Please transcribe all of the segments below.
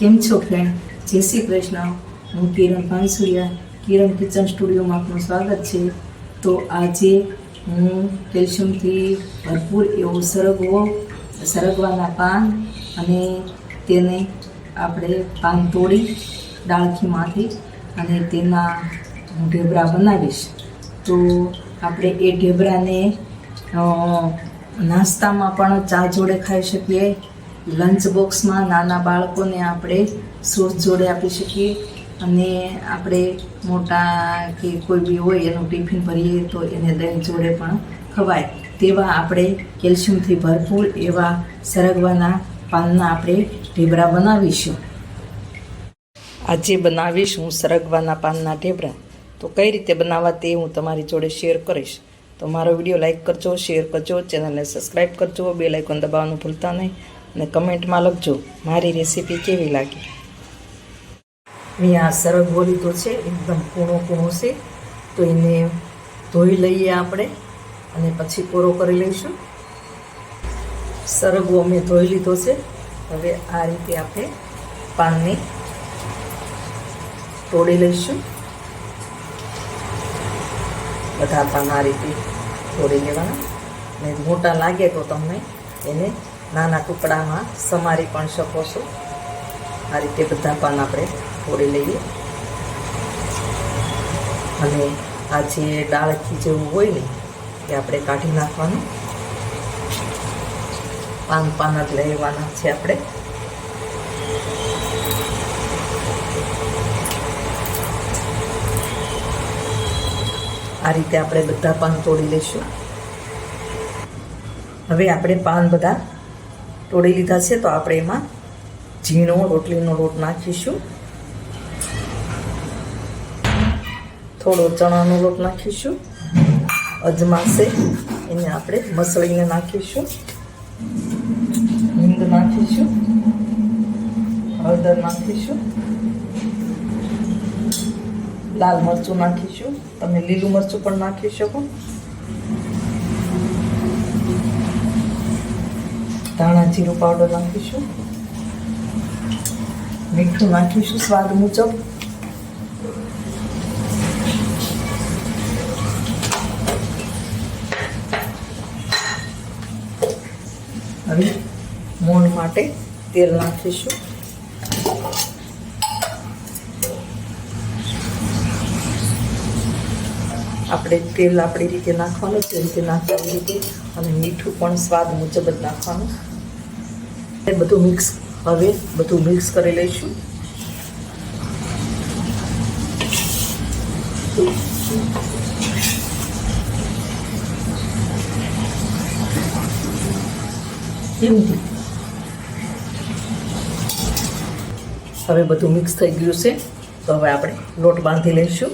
કેમ છો ફ્રેન્ડ? જય શ્રી કૃષ્ણ. હું કિરણ ભાંસુરિયા, કિરણ કિચન સ્ટુડિયોમાં આપનું સ્વાગત છે. તો આજે હું કેલ્શિયમથી ભરપૂર એવો સરગવાના પાન અને તેને આપણે પાન તોડી ડાળખીમાંથી અને તેના હું ઢેબરા બનાવીશ. તો આપણે એ ઢેબરાને નાસ્તામાં પણ ચા જોડે ખાઈ શકીએ. લંચ બોક્સમાં નાના બાળકોને આપણે સોસ જોડે આપી શકીએ અને આપણે મોટા કે કોઈ બી હોય એનું ટિફિન ભરીએ તો એને દહીં જોડે પણ ખવાય તેવા આપણે કેલ્શિયમથી ભરપૂર એવા સરગવાના પાનના આપણે ઢેબરા બનાવીશું. આજે બનાવીશ હું સરગવાના પાનના ઢેબરા. તો કઈ રીતે બનાવવા તે હું તમારી જોડે શેર કરીશ. તો મારો વિડીયો લાઈક કરજો, શેર કરજો, ચેનલને સબસ્ક્રાઈબ કરજો, બેલ આઇકોન દબાવવાનું ભૂલતા નહીં અને કમેન્ટમાં લખજો મારી રેસીપી કેવી લાગી. અહીંયા સરગવો લીધો છે, એકદમ કૂણો છે. તો એને ધોઈ લઈએ આપણે અને પછી કોરો કરી લઈશું. સરગવો મેં ધોઈ લીધો છે. હવે આ રીતે આપણે પાનને તોડી લઈશું. બધા પાન આ રીતે તોડી લેવાના ને મોટા લાગે તો તમે એને નાના ટુકડામાં સમારી પણ શકો છો. આ રીતે બધા પાન આપણે તોડી લઈએ અને આ જે ડાળખી જેવું હોય ને એ આપણે કાઢી નાખવાનું. પાન જ લેવાના છે આપણે. આ રીતે આપણે બધા પાન તોડી લઈશું. હવે આપણે પાન બધા તોડી લીધા છે તો આપણે એમાં ઝીણો રોટલીનો લોટ નાખીશું, થોડો ચણાનો લોટ નાખીશું, અજમા છે એને આપણે મસળીને નાખીશું, હિંગ નાખીશું, હળદર નાખીશું, લાલ મરચું નાખીશું. તમે લીલું મરચું પણ નાખી શકો. ધાણા જીરું પાવડર નાખીશું, મીઠું નાખીશું સ્વાદ મુજબ. હવે મોણ માટે તેલ નાખીશું. આપણે તેલ આપણી રીતે નાખવાનું, જે રીતે નાખવાની રીતે, અને મીઠું પણ સ્વાદ મુજબ જ નાખવાનું. બધું મિક્સ કરી લઈશું. હવે બધું મિક્સ થઈ ગયું છે તો હવે આપણે લોટ બાંધી લઈશું.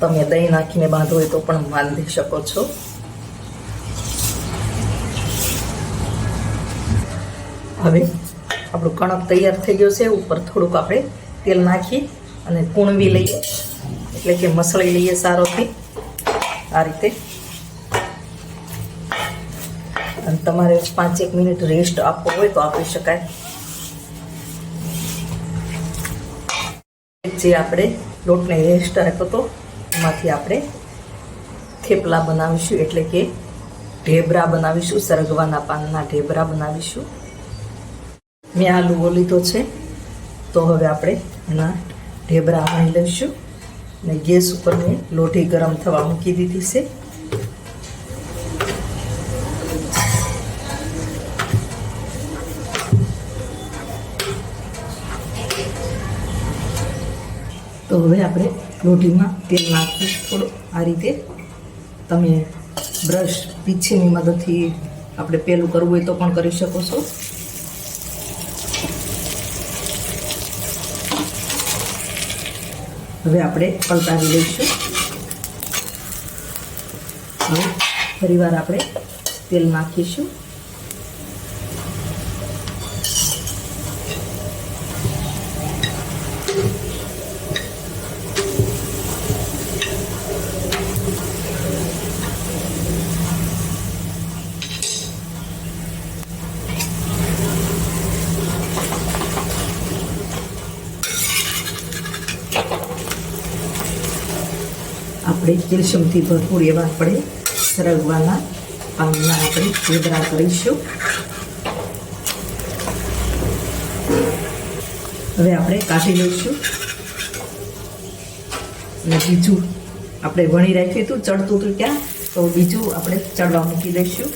તમે દહીં નાખીને બાંધો હોય તો પણ બાંધી શકો છો. હવે આપણું કણક તૈયાર થઈ ગયું છે. ઉપર થોડુંક આપણે તેલ નાખી અને કૂણવી લઈએ, એટલે કે મસળી લઈએ સારોથી આ રીતે. અને તમારે 5-1 મિનિટ રેસ્ટ આપવો હોય તો આપી શકાય. જે આપણે લોટને રેસ્ટ આપ્યો હતો એમાંથી આપણે થેપલા બનાવીશું, એટલે કે ઢેબરા બનાવીશું. સરગવાના પાનના ઢેબરા બનાવીશું. મેં આ લુવો લીધો છે તો હવે આપણે એના ઢેબરા વણી લઈશું. ને ગેસ ઉપર મેં લોઢી ગરમ થવા મૂકી દીધી છે. તો હવે આપણે લોઢીમાં તેલ નાખી થોડું આ રીતે. તમે બ્રશ પીછીની મદદથી આપણે પેલું કરવું હોય તો પણ કરી શકો છો. હવે આપણે પલટાવી લઈશું. હવે ફરીવાર આપણે તેલ નાખીશું. આપણે કેલ્શિયમથી ભરપૂર એવા આપણે સરગવાના પાનના આપણે ઢેબરા કરીશું. હવે આપણે કાઢી લઈશું અને બીજું આપણે વણી રાખ્યું હતું, ચડતું હતું ત્યાં, તો બીજું આપણે ચડવા મૂકી દઈશું.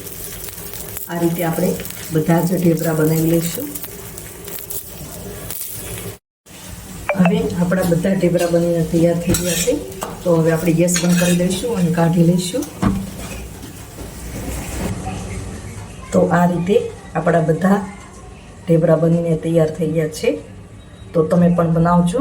આ રીતે આપણે બધા જ ઢેબરા બનાવી લઈશું. હવે આપણા બધા ઢેબરા બનીને તૈયાર થઈ ગયા છે. તો હવે આપણે ગેસ બંધ કરી દઈશું અને કાઢી લઈશું. તો આ રીતે આપણા બધા ઢેબરા બનીને તૈયાર થઈ ગયા છે. તો તમે પણ બનાવજો.